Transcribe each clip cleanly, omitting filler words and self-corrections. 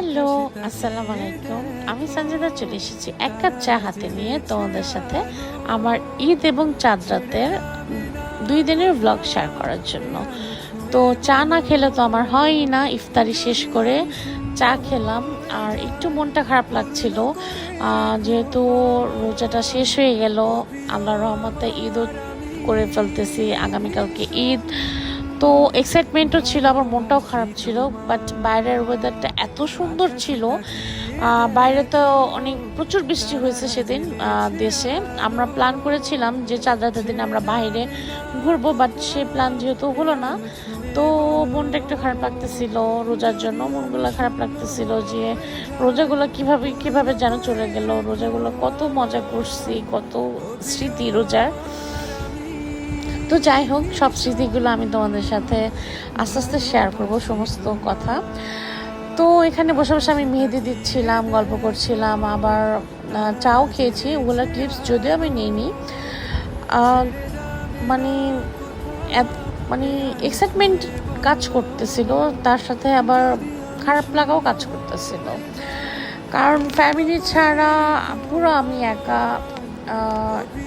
Hello, আসসালামু আলাইকুম। আমি সঞ্জিদা চলে এসেছি এক কাপ চা হাতে নিয়ে তোমাদের সাথে আমার ঈদ এবং চাঁদ রাতের 2 দিনের ব্লগ শেয়ার করার জন্য। তো চা না খেলে তো আমার হয়ই না। ইফতারি শেষ করে চা খেলাম আর একটু মনটা খারাপ লাগছিল, যেহেতু রোজাটা শেষ হয়ে গেল। আল্লাহর রহমতে ঈদও করে ফেলতেছি, আগামীকালকে ঈদ। তো এক্সাইটমেন্টও ছিল, আবার মনটাও খারাপ ছিল। বাট বাইরের ওয়েদারটা এত সুন্দর ছিল। বাইরে তো প্রচুর বৃষ্টি হয়েছে সেদিন দেশে। আমরা প্ল্যান করেছিলাম যে চাঁদ রাতের দিন আমরা বাইরে ঘুরবো, বাট সে প্ল্যান যেহেতু হলো না, তো মনটা একটু খারাপ লাগতেছিল। রোজার জন্য মনগুলো খারাপ লাগতেছিল যে রোজাগুলো কিভাবে কিভাবে যেন চলে গেল। রোজাগুলো কত মজা করছি, কত স্মৃতি রোজার। তো যাই হোক, সব স্মৃতিগুলো আমি তোমাদের সাথে আস্তে আস্তে শেয়ার করব, সমস্ত কথা। তো এখানে বসে বসে আমি মেহেদি দিচ্ছিলাম, গল্প করছিলাম, আবার চাও খেয়েছি। ওগুলোর ক্লিপস যদিও আমি নিইনি, মানে মানে এক্সাইটমেন্ট কাজ করতেছিল, তার সাথে আবার খারাপ লাগাও কাজ করতেছিল। কারণ ফ্যামিলি ছাড়া পুরো আমি একা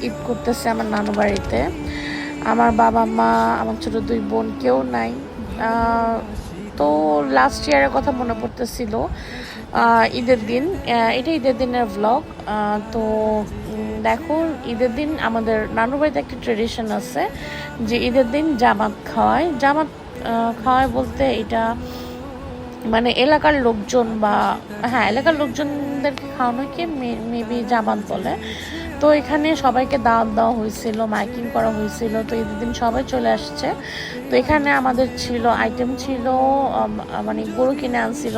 ঈদ করতেছি আমার নানু বাড়িতে। আমার বাবা মা, আমার ছোট 2 বোন কেউ নাই। তো লাস্ট ইয়ারের কথা মনে পড়তেছিল ঈদের দিন। এটা ঈদের দিনের ব্লগ। তো দেখো, ঈদের দিন আমাদের নানু বাড়িতে একটা ট্রেডিশন আছে যে ঈদের দিন জামাত খাওয়ায় বলতে এটা মানে এলাকার লোকজন বা এলাকার লোকজনদেরকে খাওয়ানোকে মেবি জামাত বলে। তো এখানে সবাইকে দাওয়াত দেওয়া হয়েছিল, মাইকিং করা হয়েছিল। তো ঈদের দিন সবাই চলে আসছে। তো এখানে আমাদের আইটেম ছিল, মানে গরু কিনে আনছিল,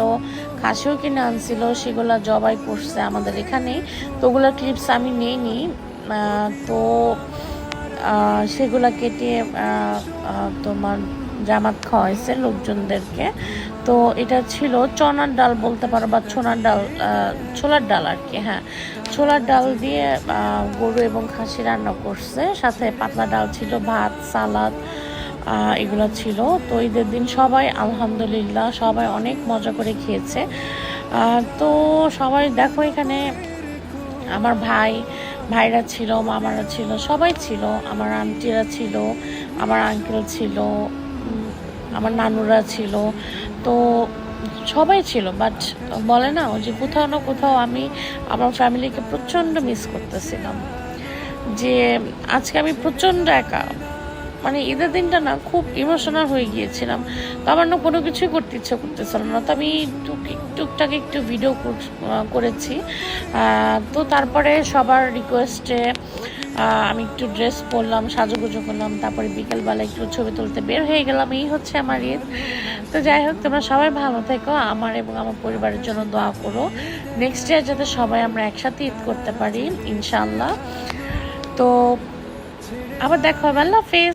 খাসিও কিনে আনছিল, সেগুলো জবাই করছে আমাদের এখানেই। তো ওগুলো ক্লিপস আমি নিইনি। তো সেগুলা কেটে তোমার জামাত খাওয়াইছে লোকজনদেরকে। তো এটা ছিল চনার ডাল বলতে পারো, বা ছোলার ডাল আর কি। ছোলার ডাল দিয়ে গরু এবং খাসি রান্না করছে, সাথে পাতলা ডাল ছিল, ভাত, সালাদ, এগুলো ছিল। তো ঈদের দিন সবাই আলহামদুলিল্লাহ সবাই অনেক মজা করে খেয়েছে। তো সবাই দেখো, এখানে আমার ভাইরা ছিল, মামারা ছিল, সবাই ছিল, আমার আন্টিরা ছিল, আমার আঙ্কেল ছিল, আমার নানুরা ছিল। তো সবাই ছিল। বাট বলে না, যে কোথাও না কোথাও আমি আমার ফ্যামিলিকে প্রচণ্ড মিস করতেছিলাম, যে আজকে আমি প্রচণ্ড একা। মানে ঈদের দিনটা না খুব ইমোশনাল হয়ে গিয়েছিলাম। তো আমার না কোনো কিছুই করতে ইচ্ছা করতেছিল না। তো আমি টুকটাক একটু ভিডিও করেছি। তো তারপরে সবার রিকোয়েস্টে আমি একটু ড্রেস পরলাম, সাজুগুজু করলাম, তারপরে বিকেলবেলা একটু ছবি তুলতে বের হয়ে গেলাম। এই হচ্ছে আমার ঈদ। তো যাই হোক, তোমরা সবাই ভালো থেকো, আমার এবং আমার পরিবারের জন্য দোয়া করো। নেক্সট ইয়ার যাতে সবাই আমরা একসাথে ঈদ করতে পারি ইনশাআল্লাহ। তো আবার দেখা হবে। আল্লাহ হাফেজ।